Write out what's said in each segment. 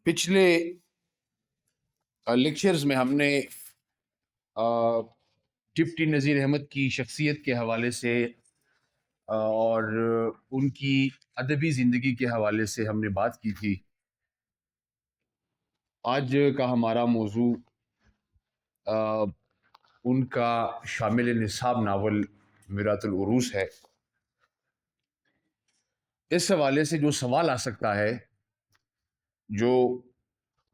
پچھلے لیکچرز میں ہم نے ڈپٹی نذیر احمد کی شخصیت کے حوالے سے اور ان کی ادبی زندگی کے حوالے سے ہم نے بات کی تھی۔ آج کا ہمارا موضوع ان کا شامل نصاب ناول میرات العروس ہے۔ اس حوالے سے جو سوال آ سکتا ہے،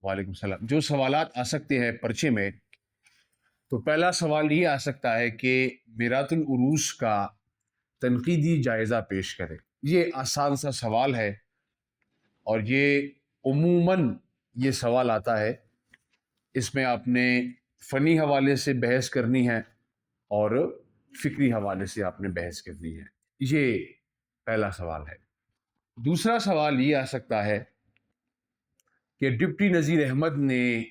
وعلیکم السلام، جو سوالات آ سکتے ہیں پرچے میں، تو پہلا سوال یہ آ سکتا ہے کہ میرات العروس کا تنقیدی جائزہ پیش کرے۔ یہ آسان سا سوال ہے اور یہ عموماً یہ سوال آتا ہے، اس میں آپ نے فنی حوالے سے بحث کرنی ہے اور فکری حوالے سے آپ نے بحث کرنی ہے۔ یہ پہلا سوال ہے۔ دوسرا سوال یہ آ سکتا ہے کہ ڈپٹی نذیر احمد نے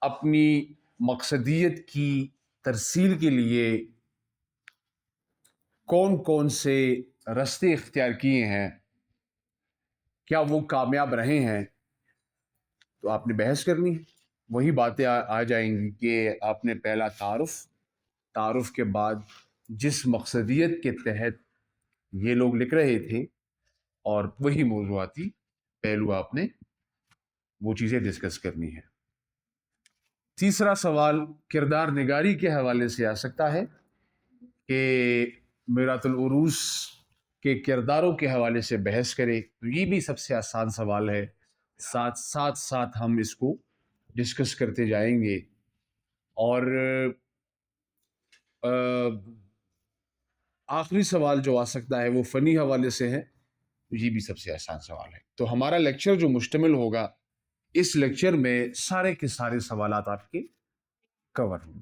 اپنی مقصدیت کی ترسیل کے لیے کون کون سے راستے اختیار کیے ہیں، کیا وہ کامیاب رہے ہیں؟ تو آپ نے بحث کرنی ہے۔ وہی باتیں آ جائیں گی کہ آپ نے پہلا تعارف کے بعد جس مقصدیت کے تحت یہ لوگ لکھ رہے تھے اور وہی موضوعاتی پہلو آپ نے وہ چیزیں ڈسکس کرنی ہے۔ تیسرا سوال کردار نگاری کے حوالے سے آ سکتا ہے کہ میرات العروس کے کرداروں کے حوالے سے بحث کرے، تو یہ بھی سب سے آسان سوال ہے۔ ساتھ ہم اس کو ڈسکس کرتے جائیں گے۔ اور آخری سوال جو آ سکتا ہے وہ فنی حوالے سے ہے، یہ بھی سب سے آسان سوال ہے۔ تو ہمارا لیکچر جو مشتمل ہوگا، اس لیکچر میں سارے کے سارے سوالات آپ کے کور ہوں۔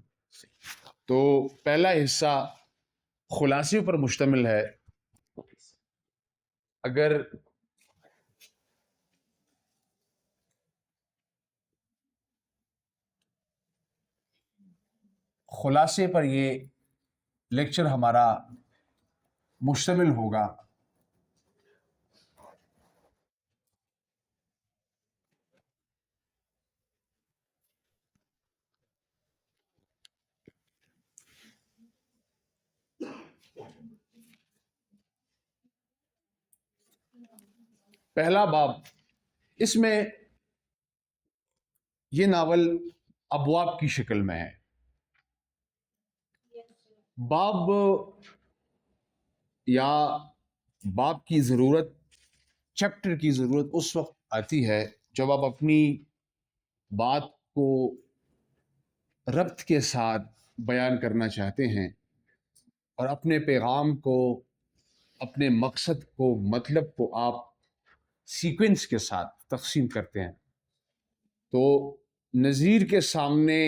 تو پہلا حصہ خلاصے پر مشتمل ہے۔ اگر خلاصے پر یہ لیکچر ہمارا مشتمل ہوگا، پہلا باب، اس میں یہ ناول ابواب کی شکل میں ہے۔ باب یا باب کی ضرورت، چیپٹر کی ضرورت اس وقت آتی ہے جب آپ اپنی بات کو ربط کے ساتھ بیان کرنا چاہتے ہیں اور اپنے پیغام کو، اپنے مقصد کو، مطلب کو آپ سیکوینس کے ساتھ تقسیم کرتے ہیں۔ تو نذیر کے سامنے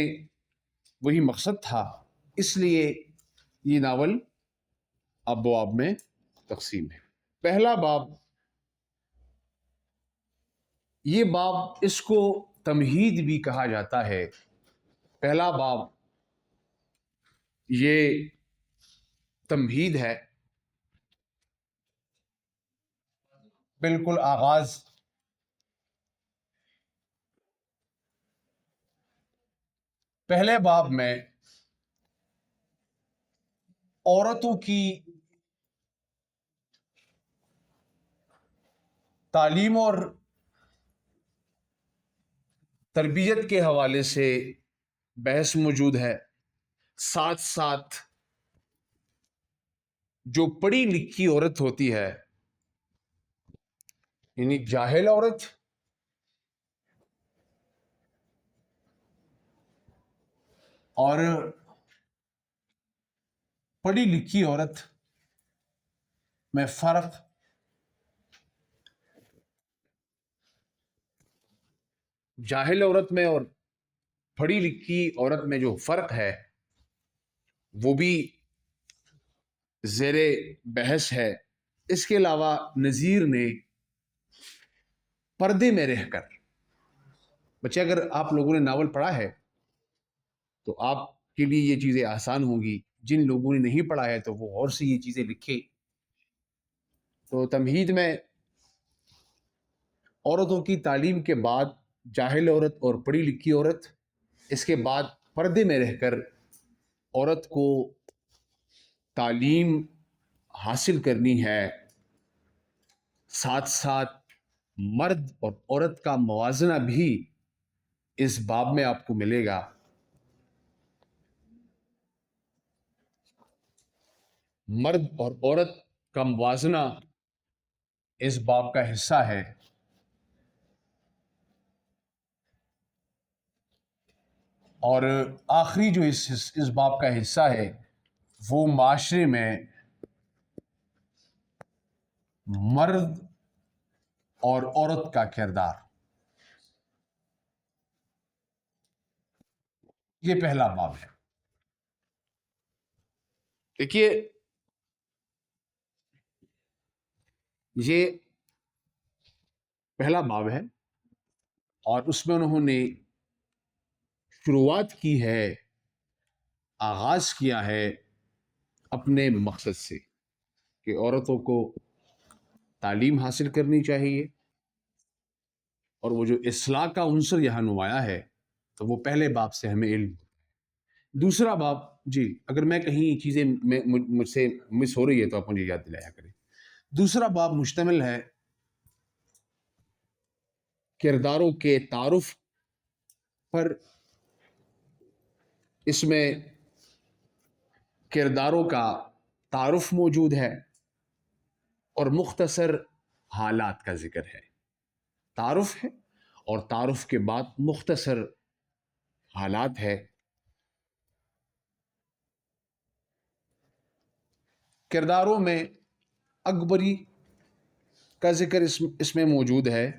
وہی مقصد تھا، اس لیے یہ ناول ابواب میں تقسیم ہے۔ پہلا باب، یہ باب اس کو تمہید بھی کہا جاتا ہے۔ پہلا باب یہ تمہید ہے، بالکل آغاز۔ پہلے باب میں عورتوں کی تعلیم اور تربیت کے حوالے سے بحث موجود ہے۔ ساتھ ساتھ جو پڑھی لکھی عورت ہوتی ہے، یعنی جاہل عورت اور پڑھی لکھی عورت میں فرق، جاہل عورت میں اور پڑھی لکھی عورت میں جو فرق ہے وہ بھی زیر بحث ہے۔ اس کے علاوہ نذیر نے پردے میں رہ کر، بچے اگر آپ لوگوں نے ناول پڑھا ہے تو آپ کے لیے یہ چیزیں آسان ہوں گی، جن لوگوں نے نہیں پڑھا ہے تو وہ اور سے یہ چیزیں لکھے۔ تو تمہید میں عورتوں کی تعلیم کے بعد جاہل عورت اور پڑھی لکھی عورت، اس کے بعد پردے میں رہ کر عورت کو تعلیم حاصل کرنی ہے، ساتھ ساتھ مرد اور عورت کا موازنہ بھی اس باب میں آپ کو ملے گا۔ مرد اور عورت کا موازنہ اس باب کا حصہ ہے، اور آخری جو اس باب کا حصہ ہے وہ معاشرے میں مرد اور عورت کا کردار، یہ پہلا باب ہے۔ دیکھیے، یہ پہلا باب ہے اور اس میں انہوں نے شروعات کی ہے، آغاز کیا ہے اپنے مقصد سے کہ عورتوں کو تعلیم حاصل کرنی چاہیے، اور وہ جو اصلاح کا عنصر یہاں نمایاں ہے تو وہ پہلے باب سے ہمیں علم۔ دوسرا باب، جی اگر میں کہیں چیزیں مجھ سے مس ہو رہی ہے تو آپ مجھے یاد دلایا کریں۔ دوسرا باب مشتمل ہے کرداروں کے تعارف پر، اس میں کرداروں کا تعارف موجود ہے اور مختصر حالات کا ذکر ہے۔ تعارف ہے اور تعارف کے بعد مختصر حالات ہے۔ کرداروں میں اکبری کا ذکر اس میں موجود ہے،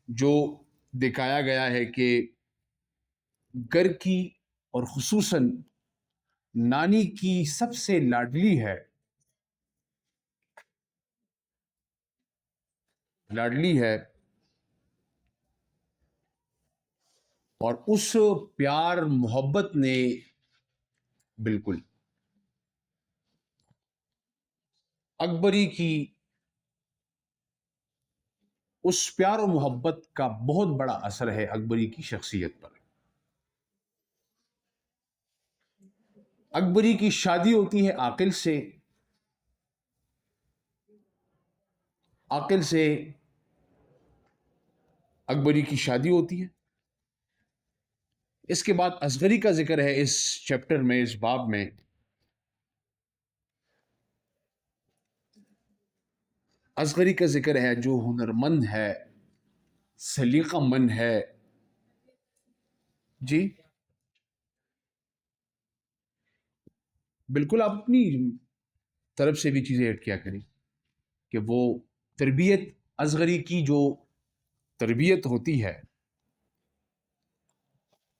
جو دکھایا گیا ہے کہ گھر کی اور خصوصاً نانی کی سب سے لاڈلی ہے، اور اس پیار محبت نے بالکل اکبری کی اس پیار و محبت کا بہت بڑا اثر ہے اکبری کی شخصیت پر۔ اکبری کی شادی ہوتی ہے عاقل سے، عاقل سے اکبری کی شادی ہوتی ہے۔ اس کے بعد اصغری کا ذکر ہے اس چیپٹر میں، اس باب میں۔ اصغری کا ذکر ہے جو ہنرمند ہے، سلیقہ مند ہے۔ جی بالکل، آپ اپنی طرف سے بھی چیزیں ایڈ کیا کریں کہ وہ تربیت، اصغری کی جو تربیت ہوتی ہے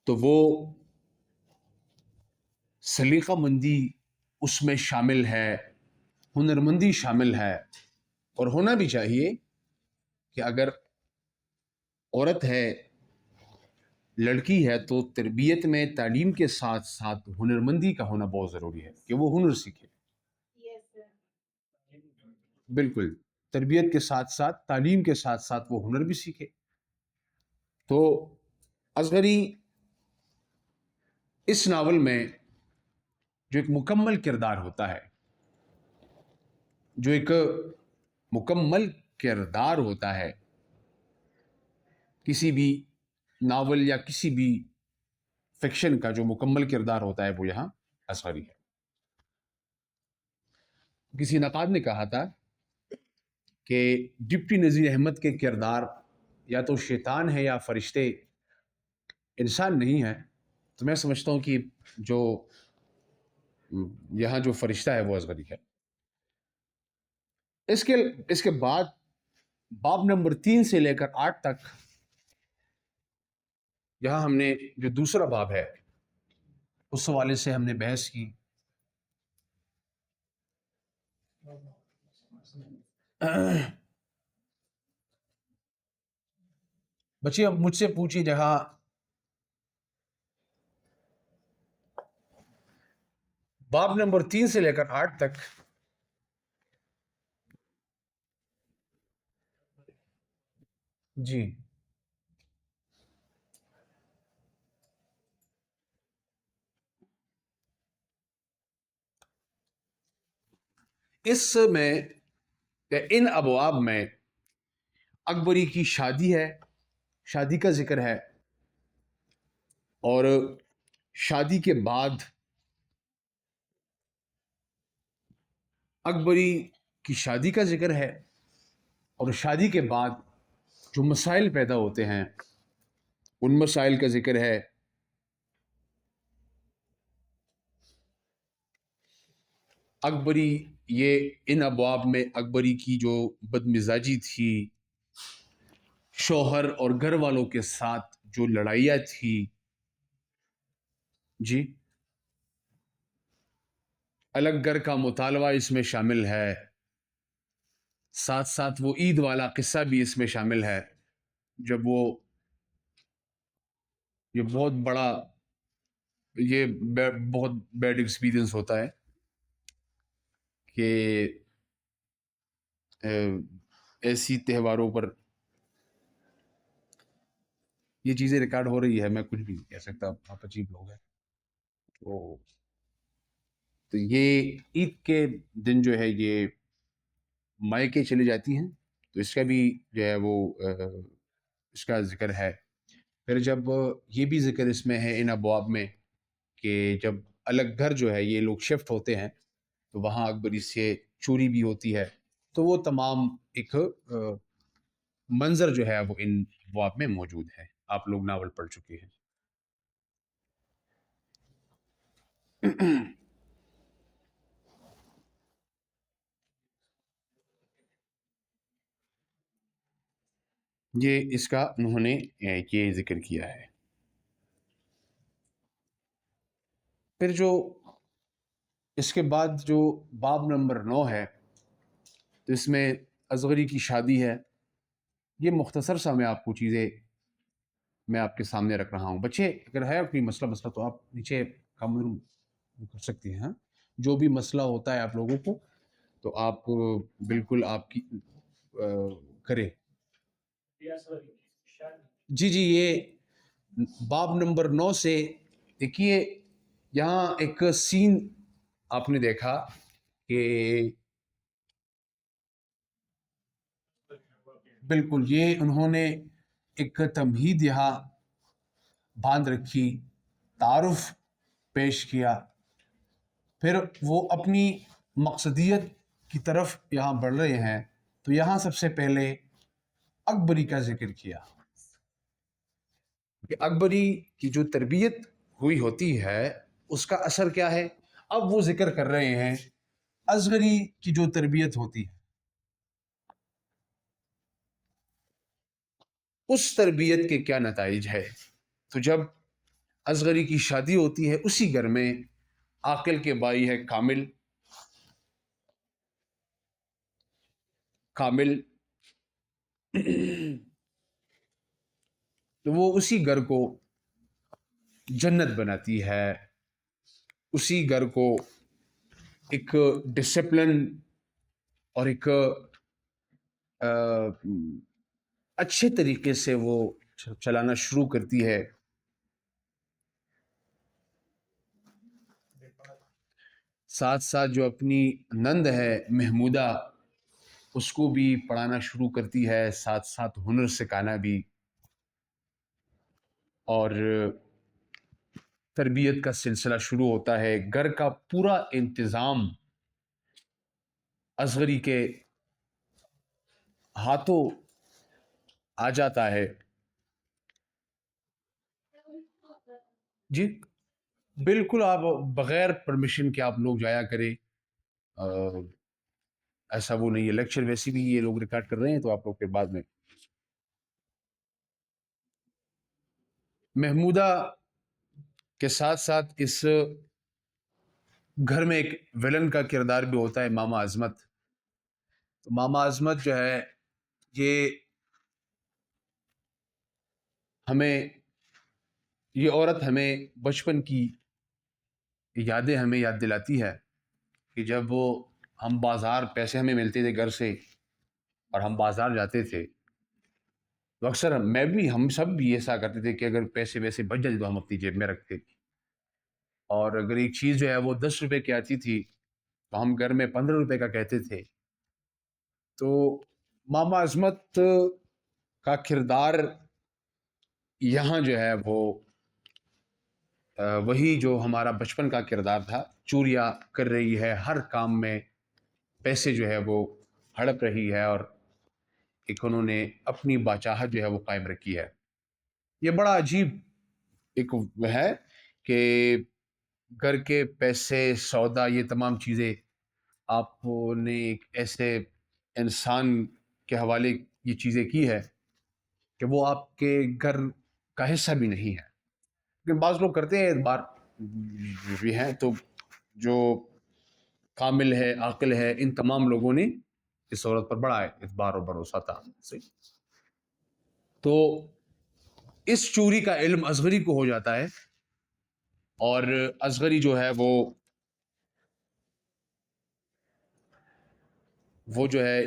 تو وہ سلیقہ مندی اس میں شامل ہے، ہنرمندی شامل ہے، اور ہونا بھی چاہیے کہ اگر عورت ہے، لڑکی ہے، تو تربیت میں تعلیم کے ساتھ ساتھ ہنرمندی کا ہونا بہت ضروری ہے کہ وہ ہنر سیکھے۔ بالکل، تربیت کے ساتھ ساتھ، تعلیم کے ساتھ ساتھ وہ ہنر بھی سیکھے۔ تو اصغری اس ناول میں جو ایک مکمل کردار ہوتا ہے، جو ایک مکمل کردار ہوتا ہے کسی بھی ناول یا کسی بھی فکشن کا، جو مکمل کردار ہوتا ہے وہ یہاں اصغری ہے۔ کسی نقاد نے کہا تھا کہ ڈپٹی نذیر احمد کے کردار یا تو شیطان ہے یا فرشتے، انسان نہیں ہے، تو میں سمجھتا ہوں کہ جو یہاں جو فرشتہ ہے وہ اصغری ہے۔ اس کے بعد باب نمبر 3 سے لے کر 8 تک، یہاں ہم نے جو دوسرا باب ہے اس حوالے سے ہم نے بحث کی۔ بچے اب مجھ سے پوچھیں، جہاں باب نمبر 3 سے لے کر 8 تک جی اس میں ان ابواب میں اکبری کی شادی ہے، شادی کا ذکر ہے، اور شادی کے بعد اکبری کی شادی کا ذکر ہے، اور شادی کے بعد جو مسائل پیدا ہوتے ہیں ان مسائل کا ذکر ہے۔ اکبری یہ ان ابواب میں اکبری کی جو بد مزاجی تھی، شوہر اور گھر والوں کے ساتھ جو لڑائیاں تھی، جی، الگ گھر کا مطالبہ اس میں شامل ہے، ساتھ ساتھ وہ عید والا قصہ بھی اس میں شامل ہے، جب وہ یہ بہت بڑا یہ بہت بیڈ ایکسپیرئنس ہوتا ہے کہ ایسی تہواروں پر یہ چیزیں ریکارڈ ہو رہی ہے، میں کچھ بھی نہیں کہہ سکتا، آپ عجیب لوگ ہیں۔ تو یہ عید کے دن جو ہے یہ مائکے چلی جاتی ہیں، تو اس کا بھی جو ہے وہ اس کا ذکر ہے۔ پھر جب یہ بھی ذکر اس میں ہے ان ابواب میں کہ جب الگ گھر جو ہے یہ لوگ شفٹ ہوتے ہیں تو وہاں اکبری سے چوری بھی ہوتی ہے، تو وہ تمام ایک منظر جو ہے وہ ان ابواب میں موجود ہے، آپ لوگ ناول پڑھ چکے ہیں۔ یہ اس کا انہوں نے یہ ذکر کیا ہے۔ پھر جو اس کے بعد جو باب نمبر 9 ہے، تو اس میں اصغری کی شادی ہے۔ یہ مختصر سا میں آپ کو چیزیں میں آپ کے سامنے رکھ رہا ہوں۔ بچے اگر ہے کوئی مسئلہ تو آپ نیچے کامن روم کر سکتے ہیں، جو بھی مسئلہ ہوتا ہے آپ لوگوں کو تو آپ بالکل آپ کی کرے۔ جی یہ باب نمبر 9 سے دیکھیے، یہاں ایک سین آپ نے دیکھا کہ بالکل یہ انہوں نے ایک تمہید یہاں باندھ رکھی، تعارف پیش کیا، پھر وہ اپنی مقصدیت کی طرف یہاں بڑھ رہے ہیں، تو یہاں سب سے پہلے اکبری کا ذکر کیا کہ اکبری کی جو تربیت ہوئی ہوتی ہے اس کا اثر کیا ہے۔ اب وہ ذکر کر رہے ہیں اصغری کی جو تربیت ہوتی ہے، اس تربیت کے کیا نتائج ہے۔ تو جب اصغری کی شادی ہوتی ہے اسی گھر میں عاقل کے بھائی ہے کامل، تو وہ اسی گھر کو جنت بناتی ہے، اسی گھر کو ایک ڈسپلن اور ایک اچھے طریقے سے وہ چلانا شروع کرتی ہے۔ ساتھ ساتھ جو اپنی نند ہے محمودہ، اس کو بھی پڑھانا شروع کرتی ہے، ساتھ ساتھ ہنر سکھانا بھی، اور تربیت کا سلسلہ شروع ہوتا ہے۔ گھر کا پورا انتظام اصغری کے ہاتھوں آ جاتا ہے۔ جی بالکل، آپ بغیر پرمیشن کے آپ لوگ جایا کریں، ایسا وہ نہیں ہے۔ لیکچر ویسے بھی یہ لوگ ریکارڈ کر رہے ہیں تو آپ لوگ کے بعد میں محمودہ کے ساتھ ساتھ اس گھر میں ایک ویلن کا کردار بھی ہوتا ہے، ماما عظمت۔ تو ماما عظمت جو ہے یہ عورت ہمیں بچپن کی یادیں ہمیں یاد دلاتی ہے کہ جب ہم بازار، پیسے ہمیں ملتے تھے گھر سے اور ہم بازار جاتے تھے تو اکثر ہم سب بھی ایسا کرتے تھے کہ اگر پیسے ویسے بچ جاتے تو ہم اپنی جیب میں رکھتے، اور اگر ایک چیز جو ہے وہ 10 روپے کی آتی تھی تو ہم گھر میں 15 روپے کا کہتے تھے. تو ماما عظمت کا کردار یہاں جو ہے وہ وہی جو ہمارا بچپن کا کردار تھا. چوریاں کر رہی ہے، ہر کام میں پیسے جو ہے وہ ہڑپ رہی ہے، اور ایک انہوں نے اپنی باچاہت جو ہے وہ قائم رکھی ہے. یہ بڑا عجیب ایک وہ ہے کہ گھر کے پیسے، سودا، یہ تمام چیزیں آپ نے ایک ایسے انسان کے حوالے یہ چیزیں کی ہے کہ وہ آپ کے گھر کا حصہ بھی نہیں ہے. لیکن بعض لوگ کرتے ہیں اعتبار بھی ہیں، تو جو کامل ہے، عاقل ہے، ان تمام لوگوں نے اس عورت پر بڑا اعتبار اور بھروسہ تھا. تو اس چوری کا علم اصغری کو ہو جاتا ہے، اور اصغری جو ہے وہ جو ہے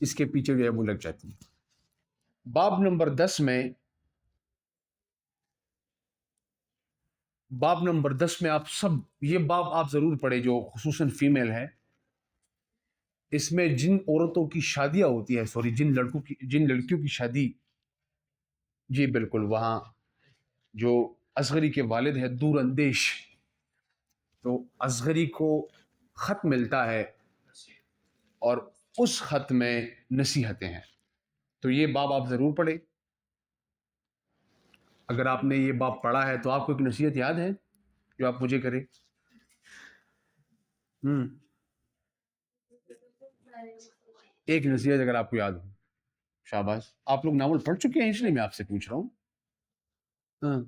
اس کے پیچھے جو ہے وہ لگ جاتی ہے. باب نمبر 10 میں آپ سب یہ باب آپ ضرور پڑھیں جو خصوصاً فیمیل ہے. اس میں جن عورتوں کی شادیاں ہوتی ہے، سوری جن لڑکیوں کی شادی، جی بالکل، وہاں جو اصغری کے والد ہے دور اندیش، تو اصغری کو خط ملتا ہے اور اس خط میں نصیحتیں ہیں. تو یہ باب آپ ضرور پڑھیں. اگر آپ نے یہ باب پڑھا ہے تو آپ کو ایک نصیحت یاد ہے جو آپ مجھے کریں؟ ایک نصیحت اگر آپ کو یاد ہو. شاباش. آپ لوگ ناول پڑھ چکے ہیں اس لیے میں آپ سے پوچھ رہا ہوں. ہاں.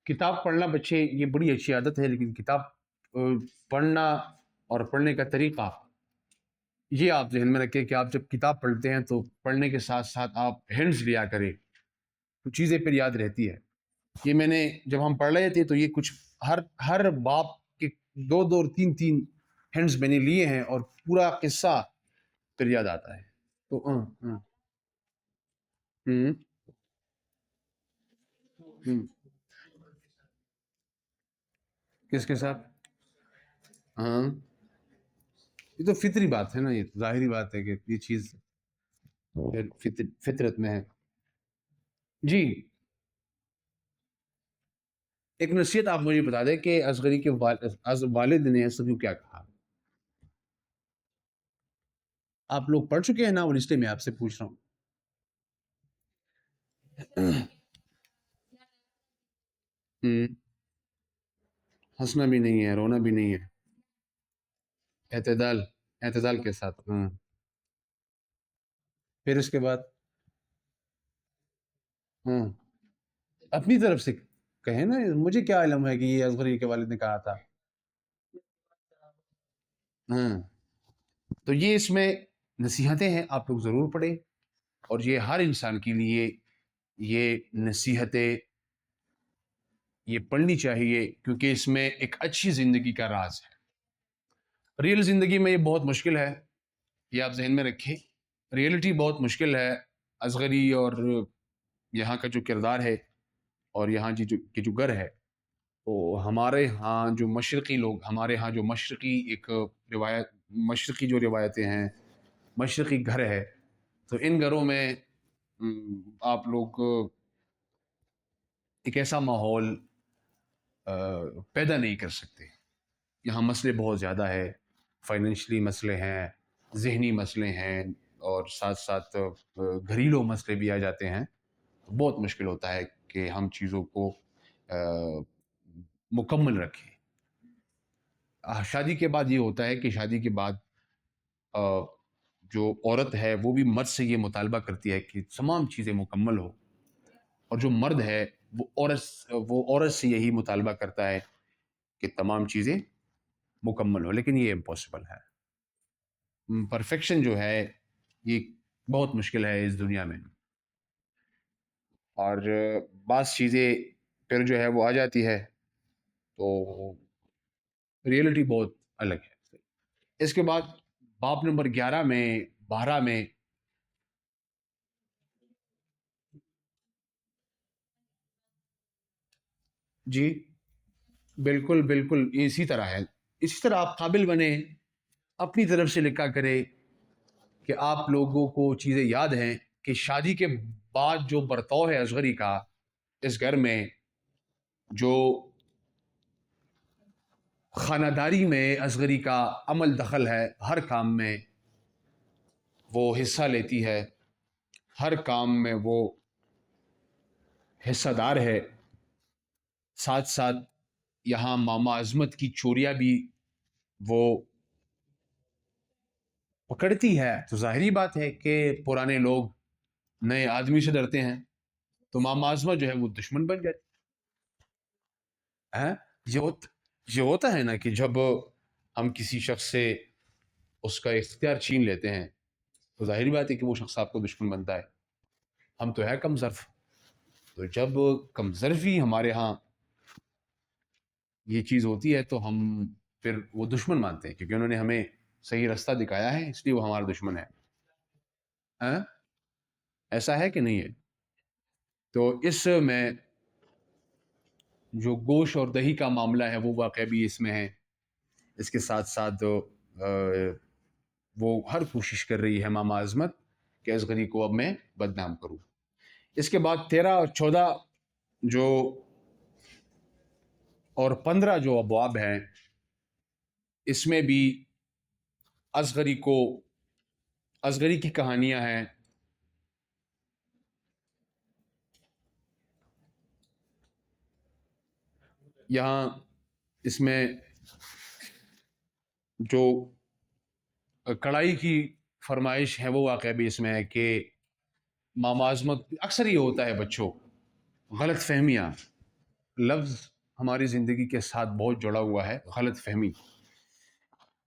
کتاب پڑھنا بچے یہ بڑی اچھی عادت ہے، لیکن کتاب پڑھنا اور پڑھنے کا طریقہ یہ آپ ذہن میں رکھیں کہ آپ جب کتاب پڑھتے ہیں تو پڑھنے کے ساتھ ساتھ آپ ہینڈز لیا کریں، تو چیزیں پھر یاد رہتی ہے. یہ میں نے جب ہم پڑھ رہے تھے تو یہ کچھ ہر باپ کے دو دو اور تین تین ہینڈز میں نے لیے ہیں، اور پورا قصہ پھر یاد آتا ہے. تو ہوں کس کے ساتھ؟ ہاں، یہ تو فطری بات ہے نا، یہ تو ظاہری بات ہے کہ یہ چیز فطرت میں ہے. جی، ایک نصیحت آپ مجھے بتا دیں کہ اصغری کے والد نے اصغری کو کیا کہا. آپ لوگ پڑھ چکے ہیں نا، اور اس لیے میں آپ سے پوچھ رہا ہوں. ہنسنا بھی نہیں ہے، رونا بھی نہیں ہے، اعتدال کے ساتھ. پھر اس کے بعد ہاں اپنی طرف سے کہیں نا، مجھے کیا علم ہے کہ یہ اصغری کے والد نے کہا تھا. ہاں، تو یہ اس میں نصیحتیں ہیں، آپ لوگ ضرور پڑھیں، اور یہ ہر انسان کے لیے یہ نصیحتیں یہ پڑھنی چاہیے، کیونکہ اس میں ایک اچھی زندگی کا راز ہے. ریئل زندگی میں یہ بہت مشکل ہے، یہ آپ ذہن میں رکھیں. ریئلٹی بہت مشکل ہے. اصغری اور یہاں کا جو کردار ہے، اور یہاں کی جو گھر ہے، تو ہمارے ہاں جو مشرقی لوگ، ہمارے ہاں جو مشرقی ایک مشرقی جو روایتیں ہیں، مشرقی گھر ہے، تو ان گھروں میں آپ لوگ ایک ایسا ماحول پیدا نہیں کر سکتے. یہاں مسئلے بہت زیادہ ہے، فائنینشلی مسئلے ہیں، ذہنی مسئلے ہیں، اور ساتھ ساتھ گھریلو مسئلے بھی آ جاتے ہیں. بہت مشکل ہوتا ہے کہ ہم چیزوں کو مکمل رکھیں. شادی کے بعد یہ ہوتا ہے کہ شادی کے بعد جو عورت ہے وہ بھی مرد سے یہ مطالبہ کرتی ہے کہ تمام چیزیں مکمل ہو، اور جو مرد ہے وہ عورت سے یہی مطالبہ کرتا ہے کہ تمام چیزیں مکمل ہو. لیکن یہ امپاسبل ہے. پرفیکشن جو ہے یہ بہت مشکل ہے اس دنیا میں، اور بعض چیزیں پھر جو ہے وہ آ جاتی ہے تو ریئلٹی بہت الگ ہے. اس کے بعد باب نمبر 11 میں 12 میں جی بالکل بالکل اسی طرح ہے. اسی طرح آپ قابل بنے، اپنی طرف سے لکھا کرے کہ آپ لوگوں کو چیزیں یاد ہیں کہ شادی کے بعد جو برتاؤ ہے اصغری کا اس گھر میں، جو خانہ داری میں اصغری کا عمل دخل ہے، ہر کام میں وہ حصہ لیتی ہے، ہر کام میں وہ حصہ دار ہے. ساتھ ساتھ یہاں ماما عظمت کی چوریاں بھی وہ پکڑتی ہے. تو ظاہری بات ہے کہ پرانے لوگ نئے آدمی سے ڈرتے ہیں، تو ماما عظمت جو ہے وہ دشمن بن جاتی ہے. یہ ہوتا ہے نا کہ جب ہم کسی شخص سے اس کا اختیار چھین لیتے ہیں تو ظاہری بات ہے کہ وہ شخص آپ کو دشمن بنتا ہے. ہم تو ہے کم ظرف، تو جب کم ظرفی ہمارے ہاں یہ چیز ہوتی ہے تو ہم پھر وہ دشمن مانتے ہیں، کیونکہ انہوں نے ہمیں صحیح رستہ دکھایا ہے، اس لیے وہ ہمارا دشمن ہے. ہاں ایسا ہے کہ نہیں ہے؟ تو اس میں جو گوشت اور دہی کا معاملہ ہے وہ واقعہ بھی اس میں ہے. اس کے ساتھ ساتھ وہ ہر کوشش کر رہی ہے ماما عظمت کہ اصغری کو اب میں بدنام کروں. اس کے بعد 13 اور 14 جو اور 15 جو ابواب ہیں، اس میں بھی اصغری کی کہانیاں ہیں. یہاں اس میں جو کڑائی کی فرمائش ہے وہ واقعہ بھی اس میں ہے کہ ماما عظمت اکثر یہ ہوتا ہے بچوں، غلط فہمیاں. لفظ ہماری زندگی کے ساتھ بہت جڑا ہوا ہے غلط فہمی،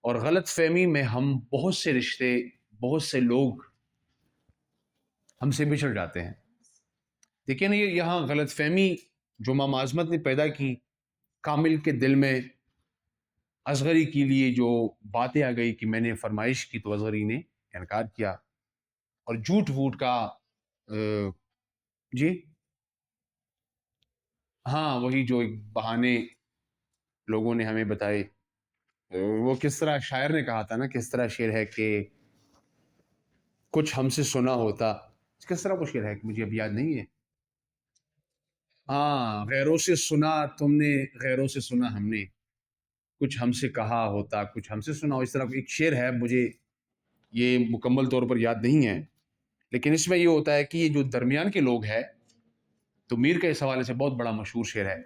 اور غلط فہمی میں ہم بہت سے رشتے، بہت سے لوگ ہم سے بچھڑ جاتے ہیں. دیکھیں نا، یہ یہاں غلط فہمی جو ماما عظمت نے پیدا کی، کامل کے دل میں اصغری کے لیے جو باتیں آ گئی کہ میں نے فرمائش کی تو اصغری نے انکار کیا، اور جھوٹ ووٹ کا جی ہاں وہی جو ایک بہانے لوگوں نے ہمیں بتائے. وہ کس طرح شاعر نے کہا تھا نا، کس طرح شعر ہے کہ کچھ ہم سے سنا ہوتا، کس طرح وہ شعر ہے کہ مجھے اب یاد نہیں ہے. ہاں غیروں سے سنا تم نے، غیروں سے سنا ہم نے، کچھ ہم سے کہا ہوتا، کچھ ہم سے سنا ہو. اس طرح ایک شعر ہے، مجھے یہ مکمل طور پر یاد نہیں ہے، لیکن اس میں یہ ہوتا ہے کہ یہ جو درمیان کے لوگ ہیں، تو میر کا اس حوالے سے بہت بڑا مشہور شعر ہے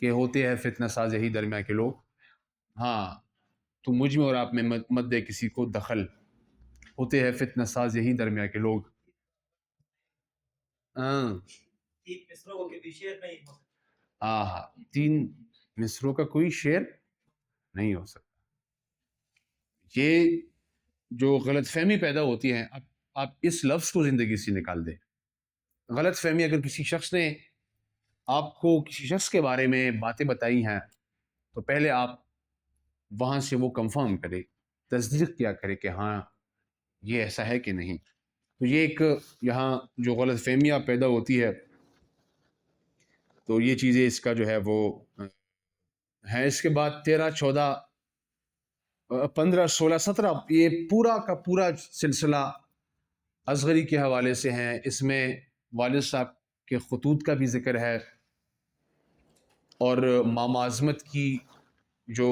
کہ ہوتے ہیں فتنہ ساز یہی درمیان کے لوگ. ہاں تو مجھ میں اور آپ میں مت دے کسی کو دخل، ہوتے ہیں فتنہ ساز یہی درمیان کے لوگ. ہاں ہاں 3 مصروں کا کوئی شعر نہیں ہو سکتا. یہ جو غلط فہمی پیدا ہوتی ہے، آپ اس لفظ کو زندگی سے نکال دیں. غلط فہمی اگر کسی شخص نے آپ کو کسی شخص کے بارے میں باتیں بتائی ہیں تو پہلے آپ وہاں سے وہ کنفرم کرے، تصدیق کیا کرے کہ ہاں یہ ایسا ہے کہ نہیں. تو یہ ایک یہاں جو غلط فہمیاں پیدا ہوتی ہے، تو یہ چیزیں اس کا جو ہے وہ ہے. اس کے بعد 13 14 15 16 17 یہ پورا کا پورا سلسلہ اصغری کے حوالے سے ہیں. اس میں والد صاحب کے خطوط کا بھی ذکر ہے، اور ماما عظمت کی جو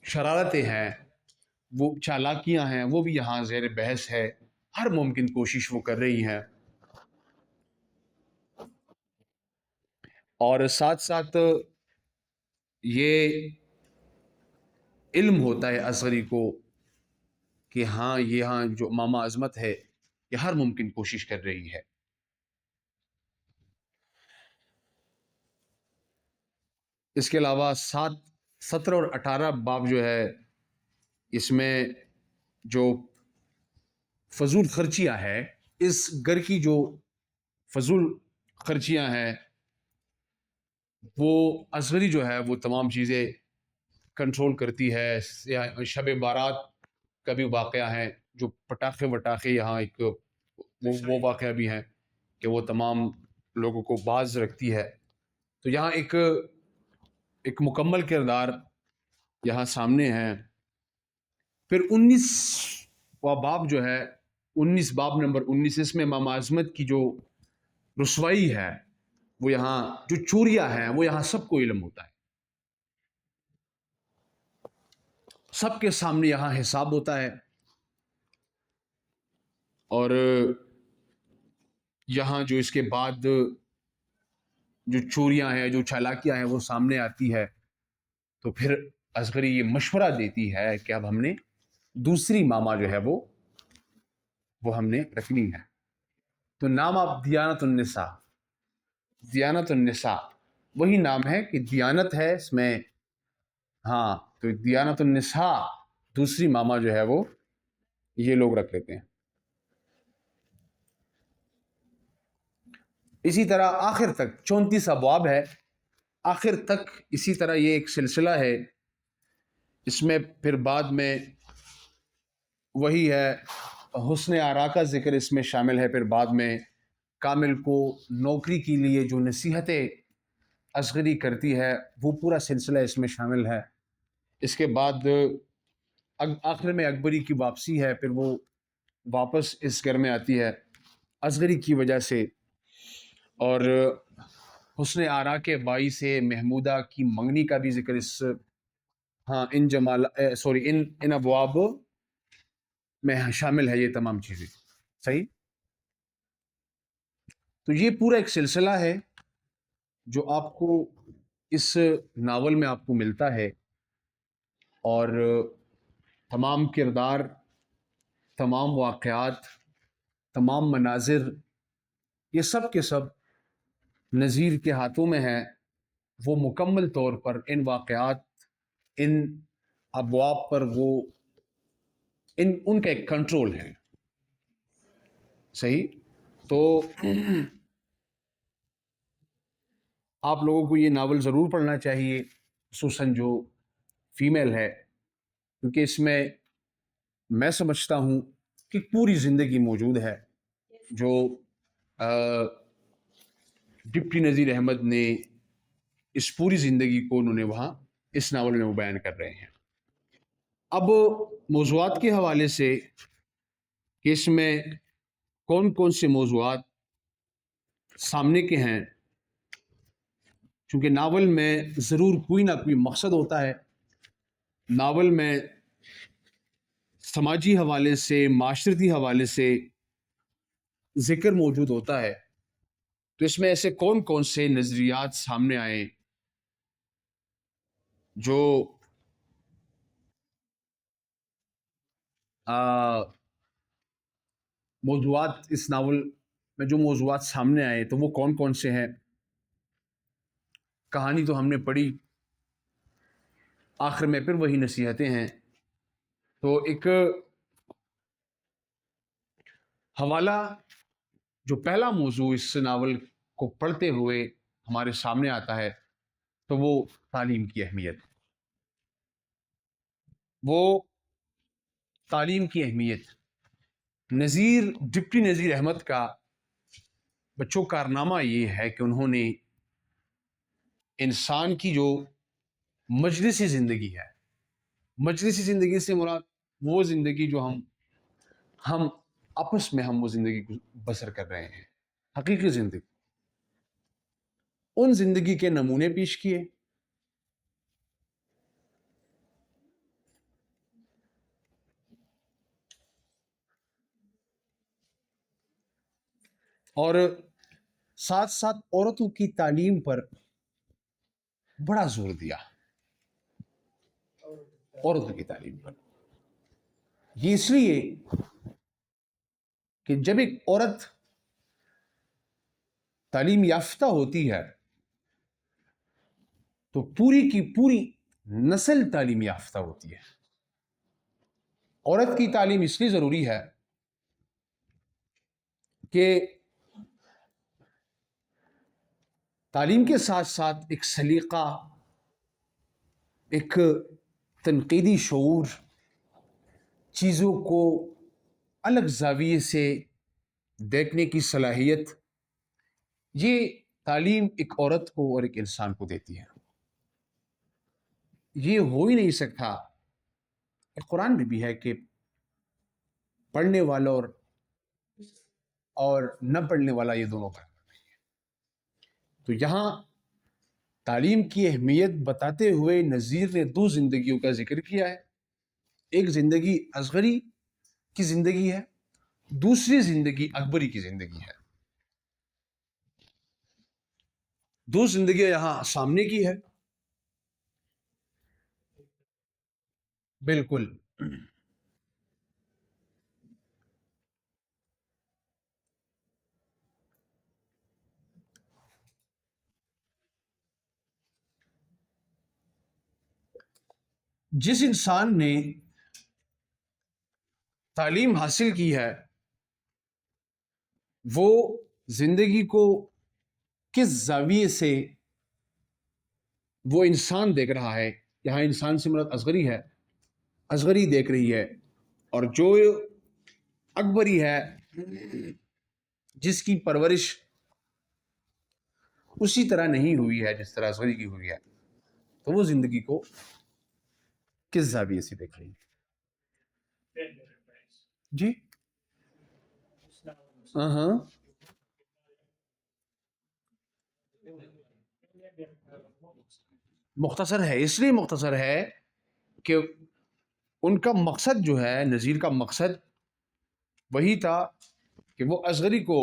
شرارتیں ہیں، وہ چالاکیاں ہیں، وہ بھی یہاں زیر بحث ہے. ہر ممکن کوشش وہ کر رہی ہیں. اور ساتھ ساتھ یہ علم ہوتا ہے اصغری کو کہ ہاں یہاں جو ماما عظمت ہے یہ ہر ممکن کوشش کر رہی ہے. اس کے علاوہ 17 اور 18 باب جو ہے، اس میں جو فضول خرچیاں ہے، اس گھر کی جو فضول خرچیاں ہیں، وہ اصغری جو ہے وہ تمام چیزیں کنٹرول کرتی ہے. شب بارات کا بھی واقعہ ہے، جو پٹاخے وٹاخے یہاں ایک وہ واقعہ بھی ہے کہ وہ تمام لوگوں کو باز رکھتی ہے. تو یہاں ایک مکمل کردار یہاں سامنے ہے. پھر 19واں باب جو ہے، 19 باب نمبر 19، اس میں امام اعظمت کی جو رسوائی ہے، وہ یہاں جو چوریاں ہیں وہ یہاں سب کو علم ہوتا ہے، سب کے سامنے یہاں حساب ہوتا ہے. اور یہاں جو اس کے بعد جو چوریاں ہیں، جو چالاکیاں ہیں وہ سامنے آتی ہے، تو پھر اصغری یہ مشورہ دیتی ہے کہ اب ہم نے دوسری ماما جو ہے وہ ہم نے رکھنی ہے. تو نام آپ دیانت النساء، دیانت النساء وہی نام ہے کہ دیانت ہے اس میں. ہاں، تو دیانت النساء دوسری ماما جو ہے وہ یہ لوگ رکھ لیتے ہیں. اسی طرح آخر تک 34 ابواب ہے، آخر تک اسی طرح یہ ایک سلسلہ ہے. اس میں پھر بعد میں وہی ہے حسن آرا کا ذکر اس میں شامل ہے. پھر بعد میں کامل کو نوکری کے لیے جو نصیحتیں اصغری کرتی ہے وہ پورا سلسلہ اس میں شامل ہے. اس کے بعد آخر میں اکبری کی واپسی ہے، پھر وہ واپس اس گھر میں آتی ہے اصغری کی وجہ سے. اور حسن آرا کے باعث سے محمودہ کی منگنی کا بھی ذکر ان ابواب میں شامل ہے. یہ تمام چیزیں صحیح. تو یہ پورا ایک سلسلہ ہے جو آپ کو اس ناول میں آپ کو ملتا ہے، اور تمام کردار، تمام واقعات، تمام مناظر، یہ سب کے سب نذیر کے ہاتھوں میں ہیں. وہ مکمل طور پر ان واقعات، ان ابواب پر وہ ان کا ایک کنٹرول ہے. صحیح. تو آپ لوگوں کو یہ ناول ضرور پڑھنا چاہیے، خصوصاً جو فیمیل ہے، کیونکہ اس میں سمجھتا ہوں کہ پوری زندگی موجود ہے جو ڈپٹی نذیر احمد نے اس پوری زندگی کو انہوں نے وہاں اس ناول میں وہ بیان کر رہے ہیں. اب موضوعات کے حوالے سے کہ اس میں کون کون سے موضوعات سامنے کے ہیں، چونکہ ناول میں ضرور کوئی نہ کوئی مقصد ہوتا ہے. ناول میں سماجی حوالے سے، معاشرتی حوالے سے ذکر موجود ہوتا ہے. تو اس میں ایسے کون کون سے نظریات سامنے آئے جو موضوعات اس ناول میں جو موضوعات سامنے آئے تو وہ کون کون سے ہیں. کہانی تو ہم نے پڑھی، آخر میں پھر وہی نصیحتیں ہیں. تو ایک حوالہ جو پہلا موضوع اس ناول کو پڑھتے ہوئے ہمارے سامنے آتا ہے تو وہ تعلیم کی اہمیت. وہ تعلیم کی اہمیت. ڈپٹی نذیر احمد کا بچوں کارنامہ یہ ہے کہ انہوں نے انسان کی جو مجلسی زندگی ہے، مجلسی زندگی سے مراد وہ زندگی جو ہم آپس میں ہم وہ زندگی بسر کر رہے ہیں، حقیقی زندگی، ان زندگی کے نمونے پیش کیے. اور ساتھ ساتھ عورتوں کی تعلیم پر بڑا زور دیا. عورتوں کی تعلیم پر یہ اس لیے کہ جب ایک عورت تعلیم یافتہ ہوتی ہے تو پوری کی پوری نسل تعلیم یافتہ ہوتی ہے. عورت کی تعلیم اس لیے ضروری ہے کہ تعلیم کے ساتھ ساتھ ایک سلیقہ، ایک تنقیدی شعور، چیزوں کو الگ زاویے سے دیکھنے کی صلاحیت، یہ تعلیم ایک عورت کو اور ایک انسان کو دیتی ہے. یہ ہو ہی نہیں سکتا. قرآن میں بھی ہے کہ پڑھنے والا اور نہ پڑھنے والا یہ دونوں برابر نہیں ہے. تو یہاں تعلیم کی اہمیت بتاتے ہوئے نذیر نے دو زندگیوں کا ذکر کیا ہے. ایک زندگی اصغری کی زندگی ہے، دوسری زندگی اکبری کی زندگی ہے. دو زندگیاں یہاں سامنے کی ہے. بالکل. جس انسان نے تعلیم حاصل کی ہے وہ زندگی کو کس زاویے سے وہ انسان دیکھ رہا ہے. یہاں انسان سے مراد اصغری ہے، اصغری دیکھ رہی ہے. اور جو اکبری ہے جس کی پرورش اسی طرح نہیں ہوئی ہے جس طرح اصغری کی ہوئی ہے، تو وہ زندگی کو کس زاویے سے دیکھ رہی ہے. جی ہاں مختصر ہے، اس لیے مختصر ہے کہ ان کا مقصد جو ہے، نذیر کا مقصد وہی تھا کہ وہ اصغری کو،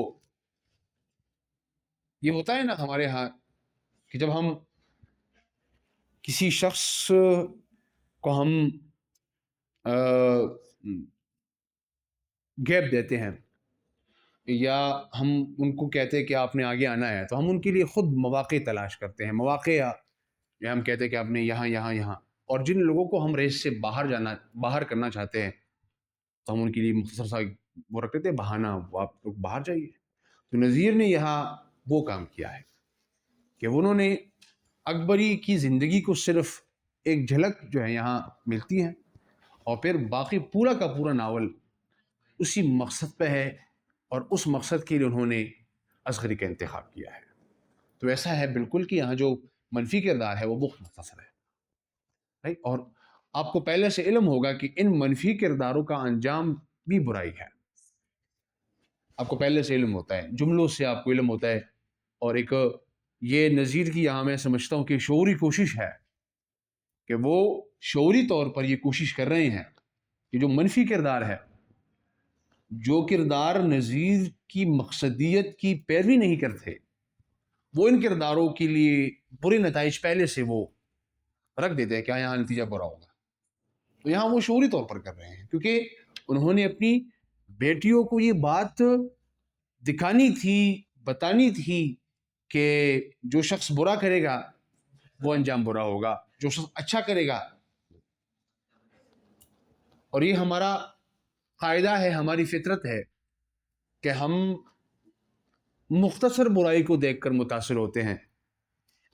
یہ ہوتا ہے نا ہمارے ہاں کہ جب ہم کسی شخص کو ہم گیپ دیتے ہیں یا ہم ان کو کہتے ہیں کہ آپ نے آگے آنا ہے، تو ہم ان کے لیے خود مواقع تلاش کرتے ہیں. مواقع یا ہم کہتے ہیں کہ آپ نے یہاں یہاں یہاں. اور جن لوگوں کو ہم ریس سے باہر کرنا چاہتے ہیں تو ہم ان کے لیے مختصر سا وہ رکھتے تھے بہانہ، وہ آپ لوگ باہر جائیے. تو نذیر نے یہاں وہ کام کیا ہے کہ انہوں نے اکبری کی زندگی کو صرف ایک جھلک جو ہے یہاں ملتی ہے، اور پھر باقی پورا کا پورا ناول اسی مقصد پہ ہے، اور اس مقصد کے لیے انہوں نے اصغری کا انتخاب کیا ہے. تو ایسا ہے بالکل کہ یہاں جو منفی کردار ہے وہ بہت مختصر ہے. اور آپ کو پہلے سے علم ہوگا کہ ان منفی کرداروں کا انجام بھی برائی ہے. آپ کو پہلے سے علم ہوتا ہے، جملوں سے آپ کو علم ہوتا ہے. اور ایک یہ نذیر کی یہاں میں سمجھتا ہوں کہ شعوری کوشش ہے کہ وہ شعوری طور پر یہ کوشش کر رہے ہیں کہ جو منفی کردار ہے، جو کردار نذیر کی مقصدیت کی پیروی نہیں کرتے، وہ ان کرداروں کے لیے برے نتائج پہلے سے وہ رکھ دیتے ہیں، کیا یہاں نتیجہ برا ہوگا. تو یہاں وہ شعوری طور پر کر رہے ہیں کیونکہ انہوں نے اپنی بیٹیوں کو یہ بات دکھانی تھی، بتانی تھی کہ جو شخص برا کرے گا وہ انجام برا ہوگا، جو شخص اچھا کرے گا. اور یہ ہمارا قاعدہ ہے، ہماری فطرت ہے کہ ہم مختصر برائی کو دیکھ کر متاثر ہوتے ہیں،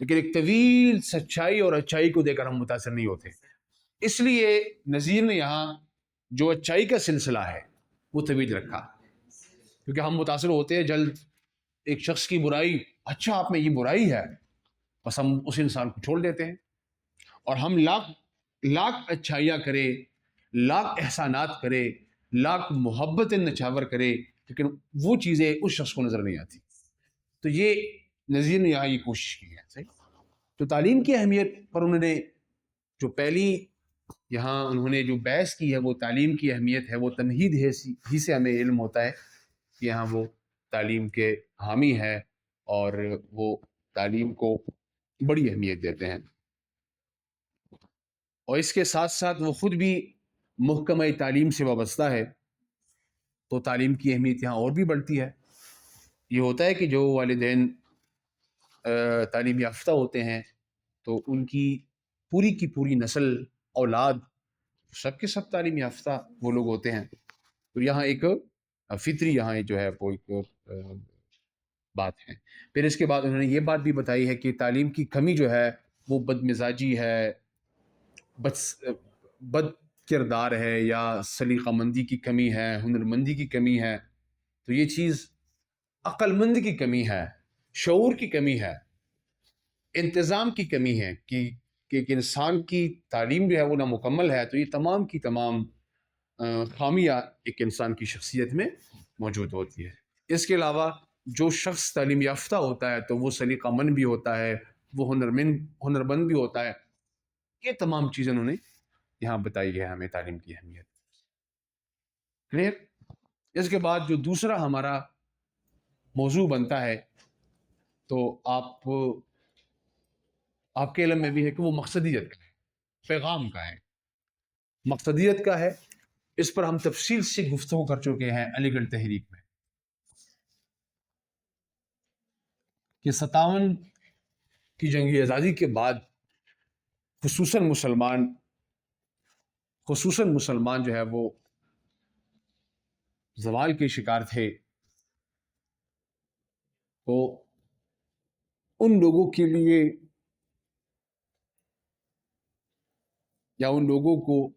لیکن ایک طویل سچائی اور اچائی کو دیکھ کر ہم متاثر نہیں ہوتے. اس لیے نذیر نے یہاں جو اچائی کا سلسلہ ہے وہ طویل رکھا، کیونکہ ہم متاثر ہوتے ہیں جلد ایک شخص کی برائی، اچھا آپ میں یہ برائی ہے، بس ہم اس انسان کو چھوڑ دیتے ہیں. اور ہم لاکھ لاکھ اچھائیاں کرے، لاکھ احسانات کرے، لاکھ محبت نچھاور کرے، لیکن وہ چیزیں اس شخص کو نظر نہیں آتی. تو یہ نذیر نے یہاں یہ کوشش کی ہے. صحیح. تو تعلیم کی اہمیت پر انہوں نے جو پہلی یہاں انہوں نے جو بحث کی ہے وہ تعلیم کی اہمیت ہے. وہ تمہید ہی سے ہمیں علم ہوتا ہے کہ یہاں وہ تعلیم کے حامی ہے اور وہ تعلیم کو بڑی اہمیت دیتے ہیں. اور اس کے ساتھ ساتھ وہ خود بھی محکمہ تعلیم سے وابستہ ہے، تو تعلیم کی اہمیت یہاں اور بھی بڑھتی ہے. یہ ہوتا ہے کہ جو والدین تعلیم یافتہ ہوتے ہیں تو ان کی پوری نسل، اولاد، سب کے سب تعلیم یافتہ وہ لوگ ہوتے ہیں. تو یہاں ایک فطری یہاں جو ہے وہ ایک بات ہے. پھر اس کے بعد انہوں نے یہ بات بھی بتائی ہے کہ تعلیم کی کمی جو ہے وہ بد مزاجی ہے، بد کردار ہے، یا سلیقہ مندی کی کمی ہے، ہنر مندی کی کمی ہے. تو یہ چیز عقل مند کی کمی ہے، شعور کی کمی ہے، انتظام کی کمی ہے کہ ایک انسان کی تعلیم جو ہے وہ نامکمل ہے، تو یہ تمام کی تمام خامیاں ایک انسان کی شخصیت میں موجود ہوتی ہے۔ اس کے علاوہ جو شخص تعلیم یافتہ ہوتا ہے تو وہ سلیقہ مند بھی ہوتا ہے، وہ ہنرمند بھی ہوتا ہے۔ یہ تمام چیزیں انہوں نے یہاں بتائی ہے ہمیں تعلیم کی اہمیت۔ کلیئر؟ اس کے بعد جو دوسرا ہمارا موضوع بنتا ہے تو آپ کے علم میں بھی ہے کہ وہ مقصدیت کا ہے، پیغام کا ہے، مقصدیت کا ہے۔ اس پر ہم تفصیل سے گفتگو کر چکے ہیں علی گڑھ تحریک میں، کہ 57 کی جنگ آزادی کے بعد خصوصاً مسلمان جو ہے وہ زوال کے شکار تھے، تو ان لوگوں کے لیے یا ان لوگوں کو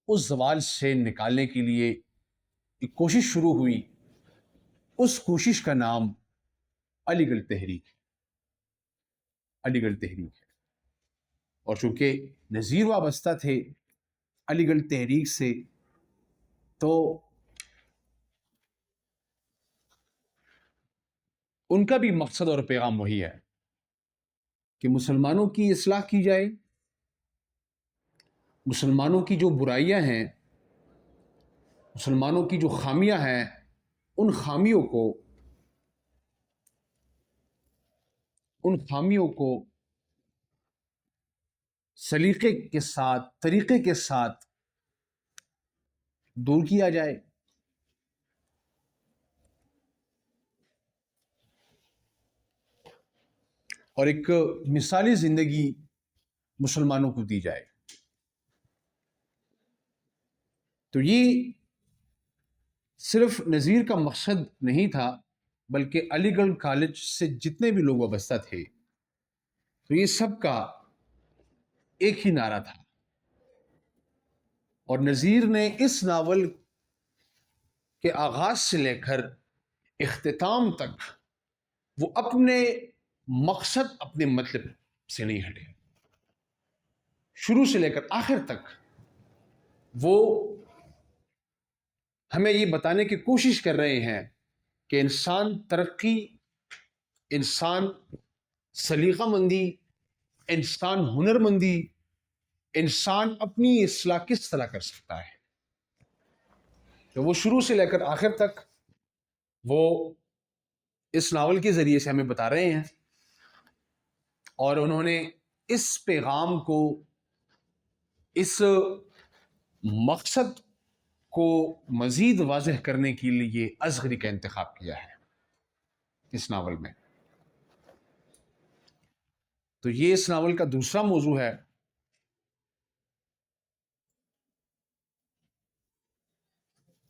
اس زوال سے نکالنے کے لیے ایک کوشش شروع ہوئی۔ اس کوشش کا نام علی گڑھ تحریک ہے۔ اور چونکہ نذیر وابستہ تھے علی گڑھ تحریک سے، تو ان کا بھی مقصد اور پیغام وہی ہے کہ مسلمانوں کی اصلاح کی جائے، مسلمانوں کی جو برائیاں ہیں، مسلمانوں کی جو خامیاں ہیں، ان خامیوں کو سلیقے کے ساتھ، طریقے کے ساتھ دور کیا جائے۔ اور ایک مثالی زندگی مسلمانوں کو دی جائے۔ تو یہ صرف نذیر کا مقصد نہیں تھا، بلکہ علی گڑھ کالج سے جتنے بھی لوگ وابستہ تھے، تو یہ سب کا ایک ہی نعرہ تھا۔ اور نذیر نے اس ناول کے آغاز سے لے کر اختتام تک وہ اپنے مقصد، اپنے مطلب سے نہیں ہٹے۔ شروع سے لے کر آخر تک وہ ہمیں یہ بتانے کی کوشش کر رہے ہیں کہ انسان ترقی، انسان سلیقہ مندی، انسان ہنرمندی، انسان اپنی اصلاح کس طرح کر سکتا ہے۔ تو وہ شروع سے لے کر آخر تک وہ اس ناول کے ذریعے سے ہمیں بتا رہے ہیں، اور انہوں نے اس پیغام کو، اس مقصد کو مزید واضح کرنے کے لیے اصغری کا انتخاب کیا ہے اس ناول میں۔ تو یہ اس ناول کا دوسرا موضوع ہے۔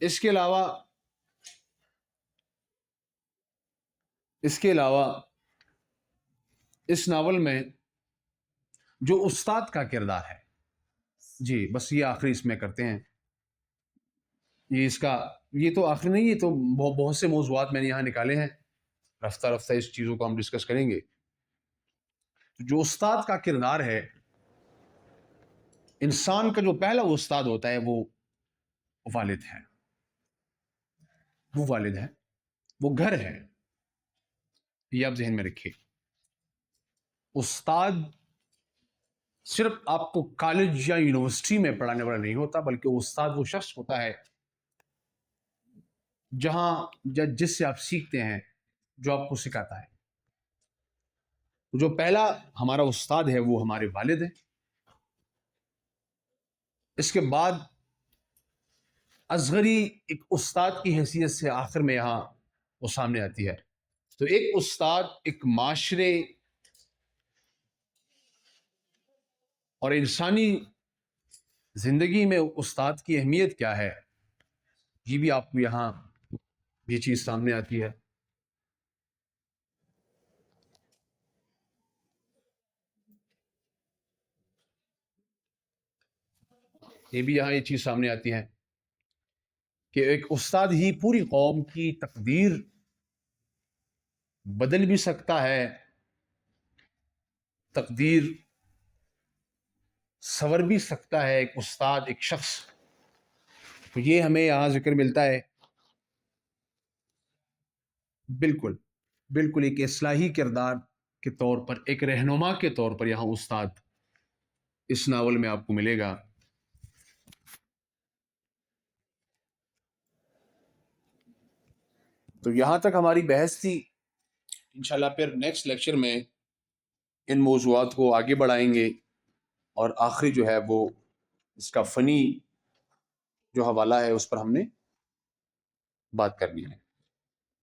اس کے علاوہ اس ناول میں جو استاد کا کردار ہے، جی بس یہ آخری اس میں کرتے ہیں، یہ تو آخری نہیں، یہ تو بہت سے موضوعات میں نے یہاں نکالے ہیں، رفتہ رفتہ اس چیزوں کو ہم ڈسکس کریں گے۔ جو استاد کا کردار ہے، انسان کا جو پہلا استاد ہوتا ہے وہ والد ہے، وہ گھر ہے۔ یہ آپ ذہن میں رکھیے، استاد صرف آپ کو کالج یا یونیورسٹی میں پڑھانے والا نہیں ہوتا، بلکہ استاد وہ شخص ہوتا ہے جس سے آپ سیکھتے ہیں، جو آپ کو سکھاتا ہے۔ جو پہلا ہمارا استاد ہے وہ ہمارے والد ہیں۔ اس کے بعد اصغری ایک استاد کی حیثیت سے آخر میں یہاں وہ سامنے آتی ہے۔ تو ایک استاد ایک معاشرے اور انسانی زندگی میں استاد کی اہمیت کیا ہے، یہ بھی آپ کو یہاں یہ چیز سامنے آتی ہے۔ یہ بھی یہاں یہ چیز سامنے آتی ہے کہ ایک استاد ہی پوری قوم کی تقدیر بدل بھی سکتا ہے، تقدیر سنور بھی سکتا ہے ایک استاد، ایک شخص. تو یہ ہمیں یہاں ذکر ملتا ہے. بالکل بالکل ایک اصلاحی کردار کے طور پر، ایک رہنما کے طور پر یہاں استاد اس ناول میں آپ کو ملے گا. تو یہاں تک ہماری بحث تھی. انشاءاللہ پھر نیکسٹ لیکچر میں ان موضوعات کو آگے بڑھائیں گے، اور آخری جو ہے وہ اس کا فنی جو حوالہ ہے اس پر ہم نے بات کرنی ہے.